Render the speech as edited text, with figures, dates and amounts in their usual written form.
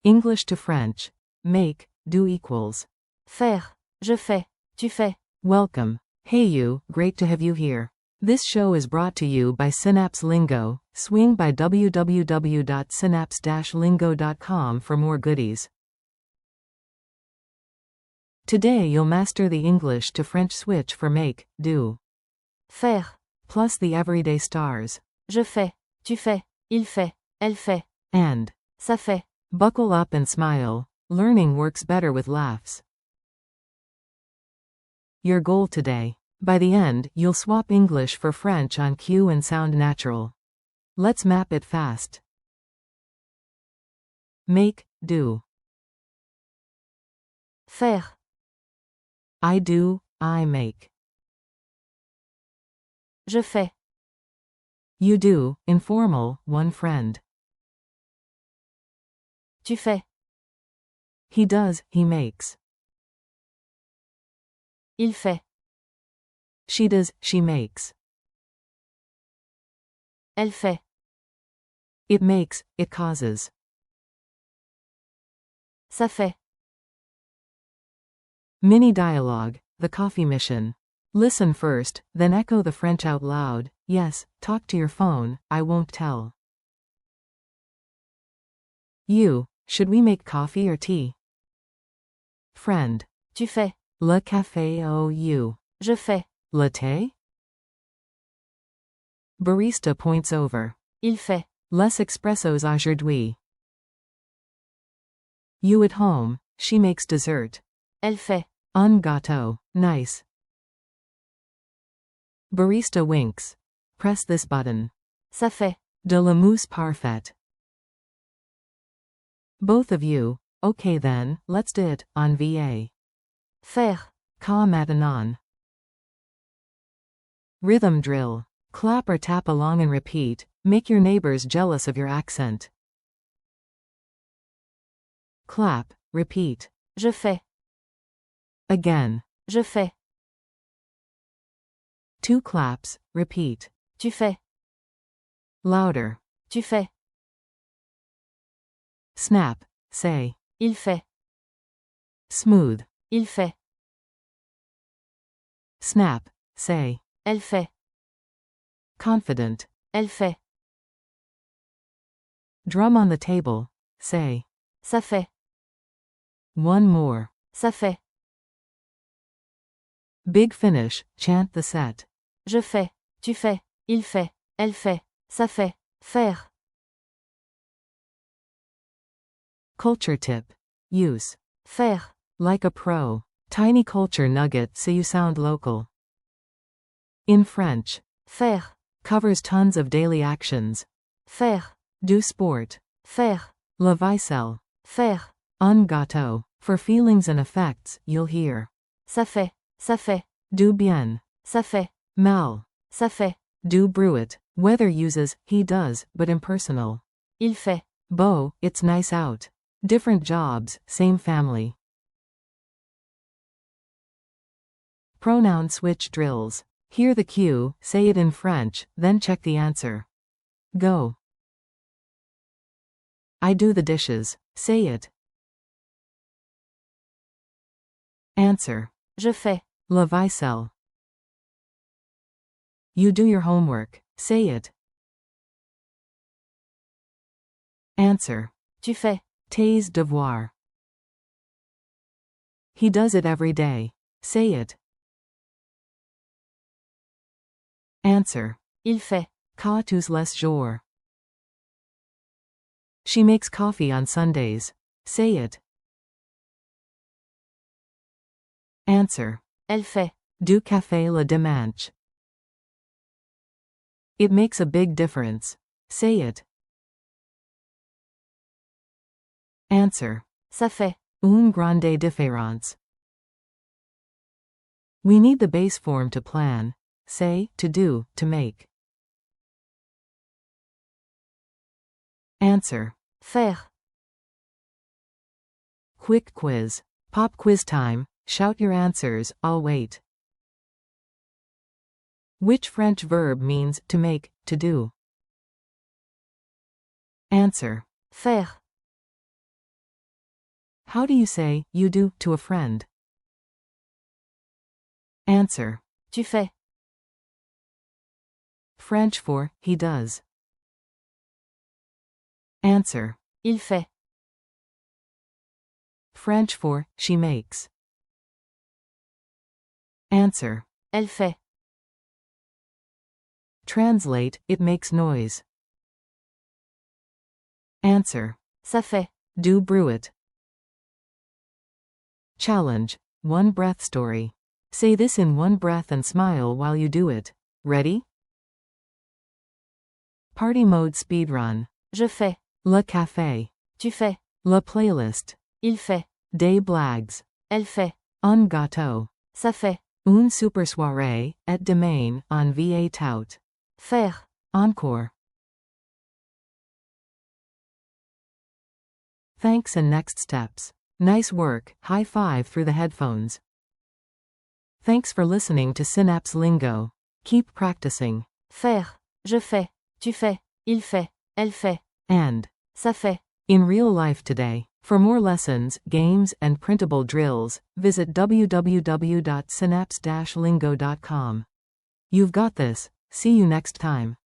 English to French. Make, do equals. Faire. Je fais. Tu fais. Welcome. Hey you, great to have you here. This show is brought to you by Synapse Lingo. Swing by www.synapse-lingo.com for more goodies. Today you'll master the English to French switch for make, do. Faire. Plus the everyday stars. Je fais. Tu fais. Il fait. Elle fait. And. Ça fait. Buckle up and smile. Learning works better with laughs. Your goal today. By the end, you'll swap English for French on cue and sound natural. Let's map it fast. Make, do. Faire. I do, I make. Je fais. You do, informal, one friend. Tu fais. He does, he makes. Il fait. She does, she makes. Elle fait. It makes, it causes. Ça fait. Mini dialogue, the coffee mission. Listen first, then echo the French out loud. Yes, talk to your phone, I won't tell. You, should we make coffee or tea? Friend. Tu fais. Le café au you. Je fais. Latte? Barista points over. Il fait. Les espressos aujourd'hui. You at home, she makes dessert. Elle fait. Un gâteau, nice. Barista winks. Press this button. Ça fait. De la mousse parfaite. Both of you, okay then, let's do it, on VA. Faire. Ka maintenant. Rhythm drill. Clap or tap along and repeat, make your neighbors jealous of your accent. Clap, repeat. Je fais. Again. Je fais. 2 claps, repeat. Tu fais. Louder. Tu fais. Snap, say. Il fait. Smooth. Il fait. Snap, say. Elle fait. Confident. Elle fait. Drum on the table, say. Ça fait. One more. Ça fait. Big finish, chant the set. Je fais. Tu fais. Il fait. Elle fait. Ça fait. Faire. Culture tip. Use. Faire. Like a pro. Tiny culture nugget so you sound local. In French. Faire. Covers tons of daily actions. Faire. Do sport. Faire. La vaisselle. Faire. Un gâteau. For feelings and effects, you'll hear. Ça fait. Ça fait. Do bien. Ça fait. Mal. Ça fait. Do bruit. Weather uses he does, but impersonal. Il fait. Beau, it's nice out. Different jobs, same family. Pronoun switch drills. Hear the cue, say it in French, then check the answer. Go. I do the dishes. Say it. Answer. Je fais. La vaisselle. You do your homework. Say it. Answer. Tu fais. Tes devoirs. He does it every day. Say it. Answer. Il fait. Ka tous les jours. She makes coffee on Sundays. Say it. Answer. Elle fait. Du café le dimanche. It makes a big difference. Say it. Answer. Ça fait. Une grande différence. We need the base form to plan. Say, to do, to make. Answer. Faire. Quick quiz. Pop quiz time. Shout your answers, I'll wait. Which French verb means to make, to do? Answer. Faire. How do you say, you do, to a friend? Answer. Tu fais. French for, he does. Answer. Il fait. French for, she makes. Answer. Elle fait. Translate, it makes noise. Answer. Ça fait. Do brew it. Challenge. One breath story. Say this in one breath and smile while you do it. Ready? Party mode speedrun. Je fais. Le café. Tu fais. La playlist. Il fait. Des blagues. Elle fait. Un gâteau. Ça fait. Une super soirée, et demain, en va tout. Faire. Encore. Thanks and next steps. Nice work, high five through the headphones. Thanks for listening to Synapse Lingo. Keep practicing. Faire. Je fais. Tu fais. Il fait. Elle fait. And. Ça fait. In real life today. For more lessons, games, and printable drills, visit www.synapse-lingo.com. You've got this. See you next time.